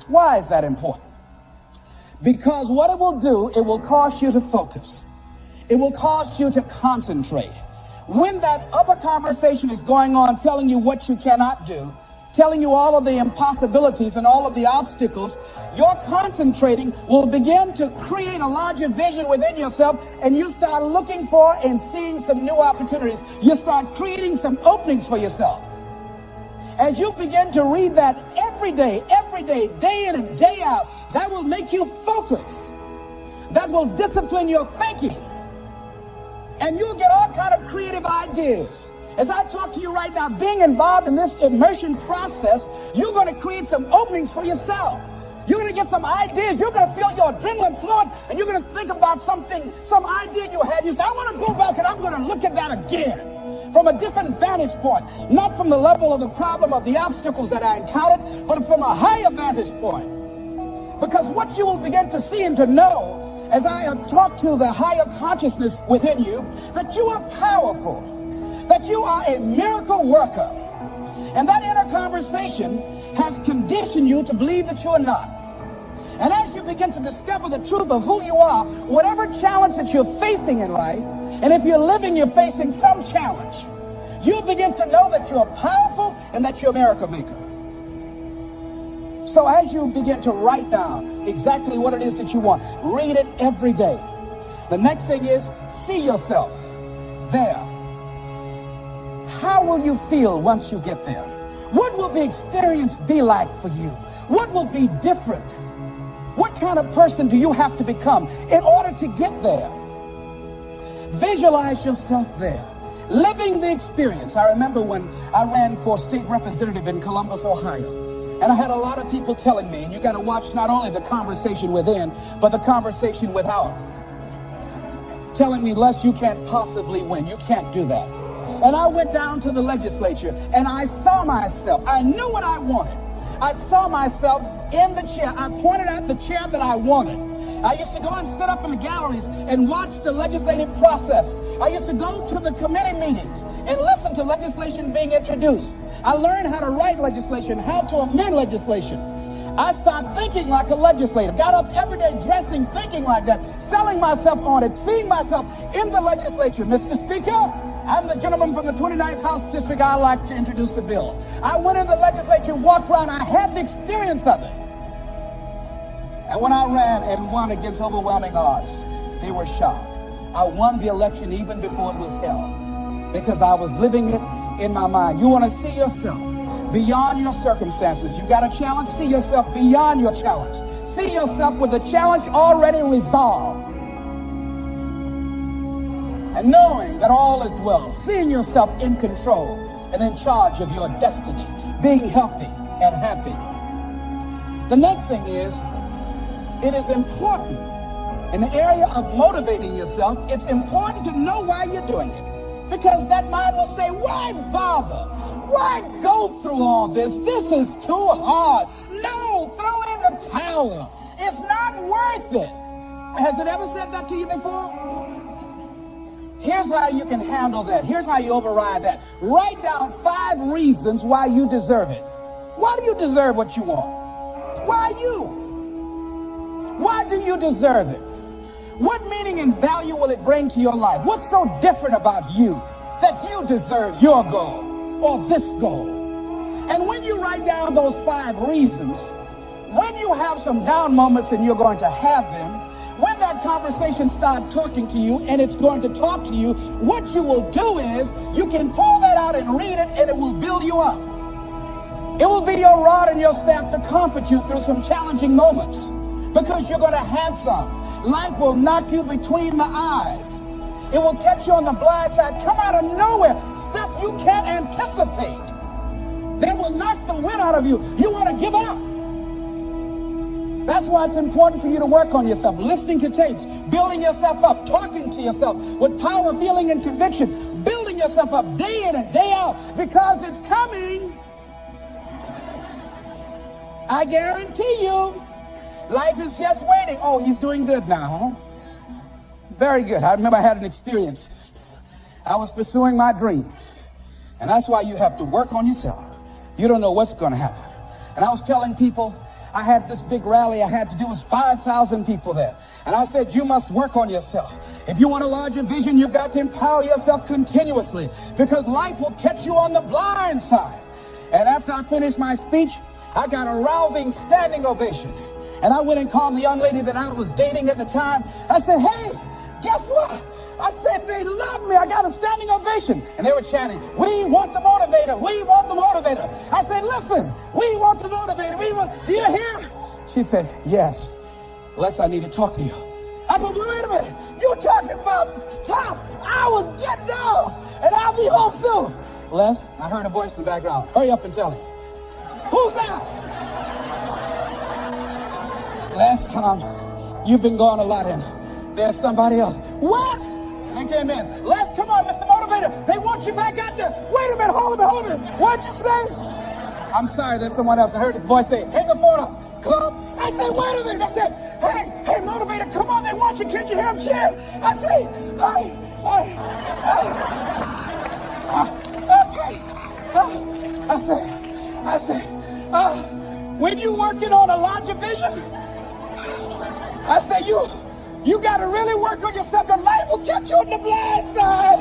Why is that important? Because what it will do, it will cause you to focus. It will cause you to concentrate. When that other conversation is going on, telling you what you cannot do, telling you all of the impossibilities and all of the obstacles, your concentrating will begin to create a larger vision within yourself, and you start looking for and seeing some new opportunities. You start creating some openings for yourself. As you begin to read that every day, day in and day out, that will make you focus. That will discipline your thinking. And you'll get all kind of creative ideas. As I talk to you right now, being involved in this immersion process, you're going to create some openings for yourself. You're going to get some ideas. You're going to feel your adrenaline flowing, and you're going to think about something, some idea you had. You say, I want to go back and I'm going to look at that again from a different vantage point, not from the level of the problem or the obstacles that I encountered, but from a higher vantage point. Because what you will begin to see and to know as I talk to the higher consciousness within you, that you are powerful, that you are a miracle worker. And that inner conversation has conditioned you to believe that you are not. And as you begin to discover the truth of who you are, whatever challenge that you're facing in life, and if you're living, you're facing some challenge, you begin to know that you're powerful and that you're a miracle maker. So as you begin to write down exactly what it is that you want, read it every day. The next thing is, see yourself there. How will you feel once you get there? What will the experience be like for you? What will be different? What kind of person do you have to become in order to get there? Visualize yourself there, living the experience. I remember when I ran for state representative in Columbus, Ohio. And I had a lot of people telling me, and you got to watch not only the conversation within, but the conversation without. Telling me, Les, you can't possibly win. You can't do that. And I went down to the legislature, and I saw myself. I knew what I wanted. I saw myself in the chair. I pointed out the chair that I wanted. I used to go and sit up in the galleries and watch the legislative process. I used to go to the committee meetings and listen to legislation being introduced. I learned how to write legislation, how to amend legislation. I started thinking like a legislator, got up every day dressing, thinking like that, selling myself on it, seeing myself in the legislature. Mr. Speaker, I'm the gentleman from the 29th House District. I'd like to introduce a bill. I went in the legislature, walked around, I had the experience of it. And when I ran and won against overwhelming odds, they were shocked. I won the election even before it was held because I was living it in my mind. You want to see yourself beyond your circumstances. You got a challenge, see yourself beyond your challenge. See yourself with the challenge already resolved. And knowing that all is well, seeing yourself in control and in charge of your destiny, being healthy and happy. The next thing is, it is important in the area of motivating yourself, it's important to know why you're doing it. Because that mind will say, why bother? Why go through all this? This is too hard. No, throw in the towel. It's not worth it. Has it ever said that to you before? Here's how you can handle that. Here's how you override that. Write down 5 reasons why you deserve it. Why do you deserve what you want? Why you? Why do you deserve it? What meaning and value will it bring to your life? What's so different about you that you deserve your goal or this goal? And when you write down those 5 reasons, when you have some down moments, and you're going to have them, when that conversation starts talking to you and it's going to talk to you, what you will do is you can pull that out and read it, and it will build you up. It will be your rod and your staff to comfort you through some challenging moments, because you're going to have some. Life will knock you between the eyes. It will catch you on the blind side, come out of nowhere, stuff you can't anticipate. They will knock the wind out of you. You want to give up. That's why it's important for you to work on yourself, listening to tapes, building yourself up, talking to yourself with power, feeling, and conviction, building yourself up day in and day out, because it's coming. I guarantee you. Life is just waiting. Oh, he's doing good now, huh? Very good. I remember I had an experience. I was pursuing my dream. And that's why you have to work on yourself. You don't know what's going to happen. And I was telling people, I had this big rally I had to do. It was 5,000 people there. And I said, you must work on yourself. If you want a larger vision, you've got to empower yourself continuously, because life will catch you on the blind side. And after I finished my speech, I got a rousing standing ovation. And I went and called the young lady that I was dating at the time. I said, hey, guess what? I said, they love me. I got a standing ovation. And they were chanting, we want the motivator. We want the motivator. I said, listen, we want the motivator. Do you hear? She said, yes. Les, I need to talk to you. I said, wait a minute. You're talking about tough. I was getting off, and I'll be home soon. Les, I heard a voice in the background. Hurry up and tell him. Who's that? Les, you've been gone a lot, and there's somebody else. What? They came in. Les, come on, Mr. Motivator. They want you back out there. Wait a minute, hold it. What'd you say? I'm sorry, there's someone else. I heard the voice say, hang the phone up. Club. I said, wait a minute. I said, hey, Motivator, come on, they want you. Can't you hear them cheering? I say, I say, when you working on a larger vision, I say, you got to really work on yourself, because life will catch you on the blind side.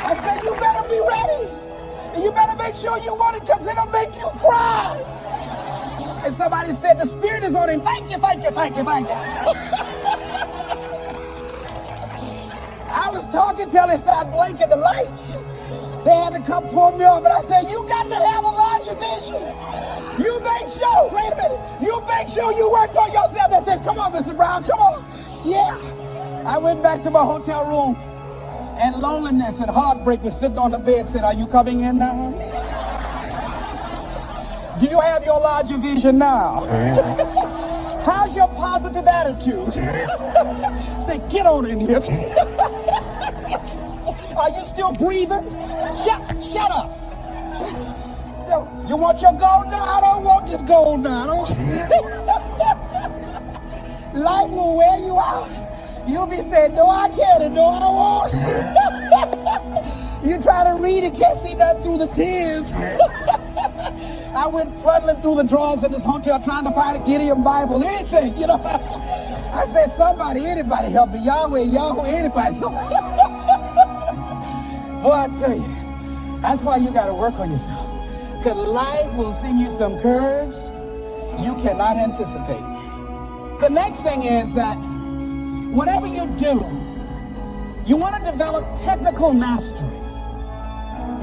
I said, you better be ready. And you better make sure you want it, because it'll make you cry. And somebody said, the Spirit is on him. Thank you. I was talking till they started blinking the lights. They had to come pull me off, but I said, you got to have a larger vision. You make sure, wait a minute, you make sure you work on yourself. They said, come on, Mr. Brown, come on. Yeah. I went back to my hotel room, and loneliness and heartbreak was sitting on the bed and said, are you coming in now? Do you have your larger vision now? How's your positive attitude? Say, get on in here. Are you still breathing? Shut up. You want your gold now? I don't want this gold now. Life will wear you out. You'll be saying, no, I can't, and no, I won't. You try to read and can't see nothing through the tears. I went fuddling through the drawers in this hotel trying to find a Gideon Bible, anything, you know. I said, somebody, anybody help me. Yahweh, anybody. Boy, I tell you, that's why you got to work on yourself. Because life will send you some curves you cannot anticipate. The next thing is that whatever you do, you want to develop technical mastery.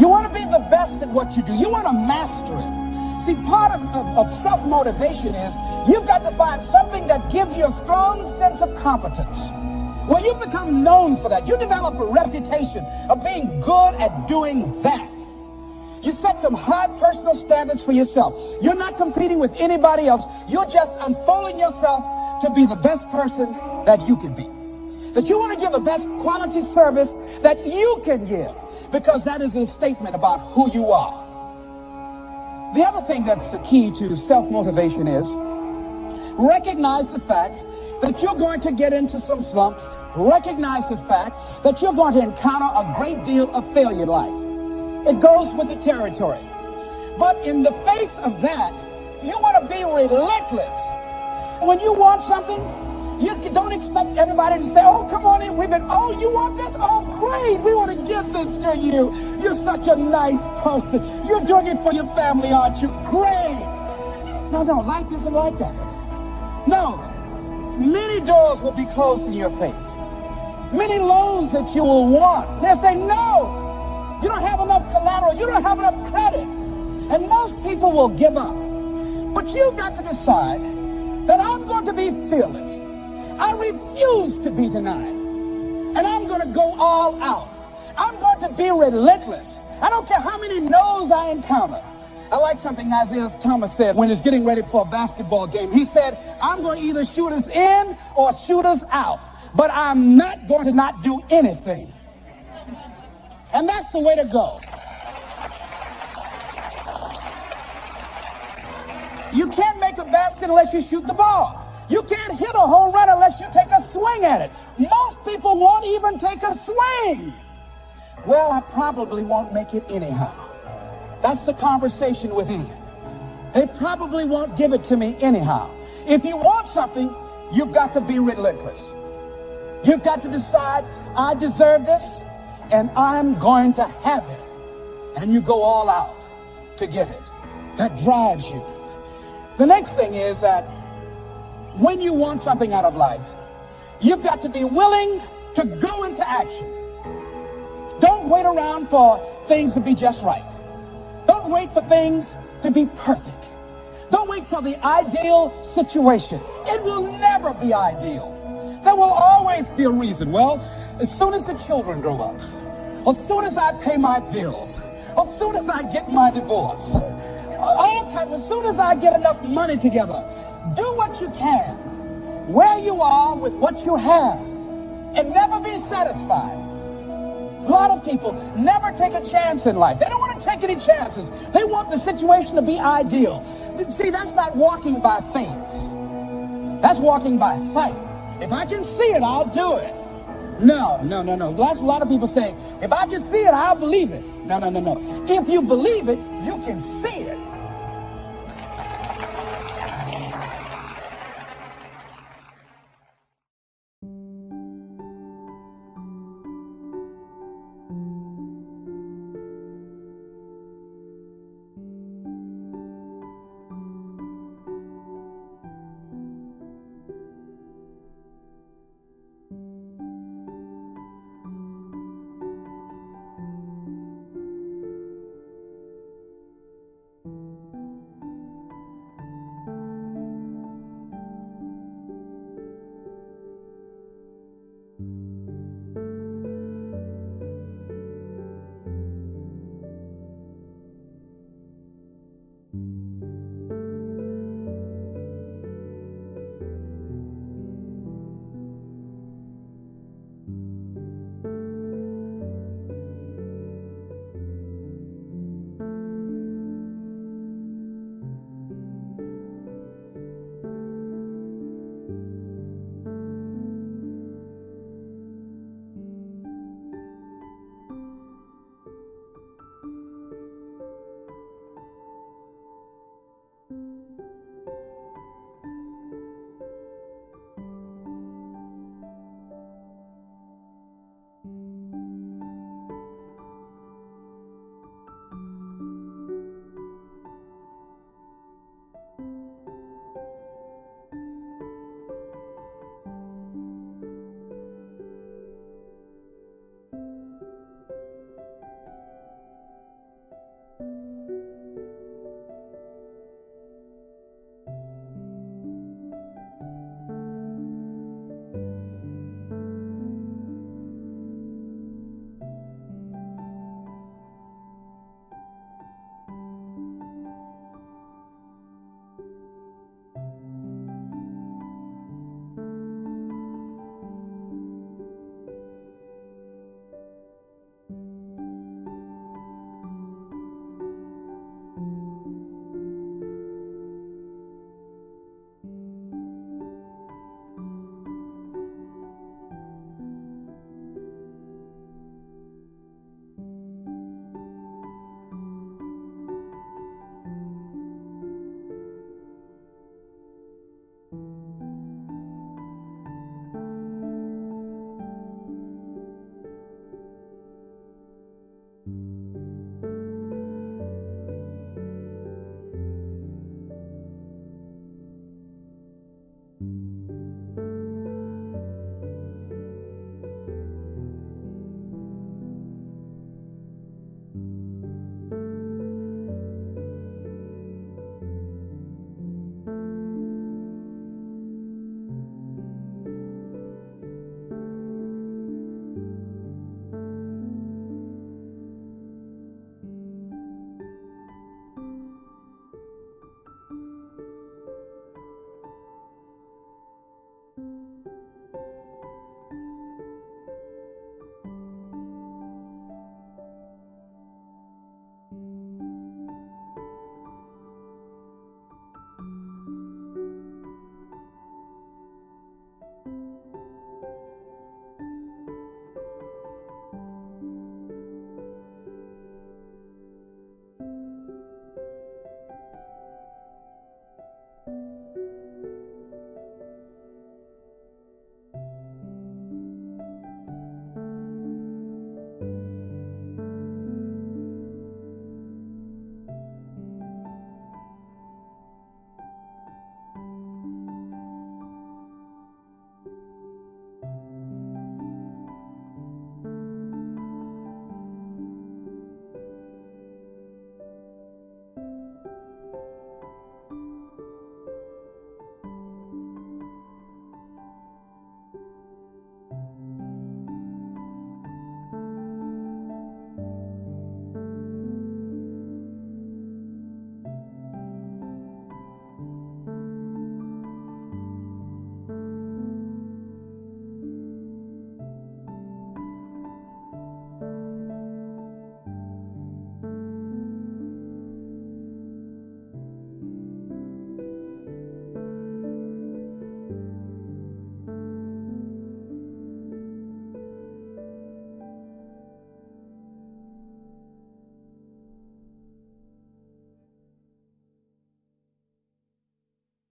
You want to be the best at what you do. You want to master it. See, part of self-motivation is you've got to find something that gives you a strong sense of competence. Well, you become known for that. You develop a reputation of being good at doing that. You set some high personal standards for yourself. You're not competing with anybody else. You're just unfolding yourself to be the best person that you can be. That you want to give the best quality service that you can give, because that is a statement about who you are. The other thing that's the key to self-motivation is recognize the fact that you're going to get into some slumps. Recognize the fact that you're going to encounter a great deal of failure in life. It goes with the territory. But in the face of that, you want to be relentless. When you want something, you don't expect everybody to say, oh, come on in. Oh, you want this? Oh, great. We want to give this to you. You're such a nice person. You're doing it for your family, aren't you? Great. No, life isn't like that. No. Many doors will be closed in your face. Many loans that you will want. They'll say, no, you don't have enough collateral. You don't have enough credit. And most people will give up. But you've got to decide that I'm going to be fearless. I refuse to be denied. And I'm going to go all out. I'm going to be relentless. I don't care how many no's I encounter. I like something Isaiah Thomas said when he's getting ready for a basketball game. He said, I'm going to either shoot us in or shoot us out, but I'm not going to not do anything. And that's the way to go. You can't make a basket unless you shoot the ball. You can't hit a home run unless you take a swing at it. Most people won't even take a swing. Well, I probably won't make it anyhow. That's the conversation within. They probably won't give it to me anyhow. If you want something, you've got to be relentless. You've got to decide, I deserve this, and I'm going to have it. And you go all out to get it. That drives you. The next thing is that when you want something out of life, you've got to be willing to go into action. Don't wait around for things to be just right. Don't wait for things to be perfect. Don't wait for the ideal situation. It will never be ideal. There will always be a reason. Well, as soon as the children grow up, as soon as I pay my bills, as soon as I get my divorce, as soon as I get enough money together, do what you can, where you are with what you have, and never be satisfied. A lot of people never take a chance in life. They don't want to take any chances. They want the situation to be ideal. See, that's not walking by faith. That's walking by sight. If I can see it, I'll do it. No. That's a lot of people say, if I can see it, I'll believe it. No. If you believe it, you can see it.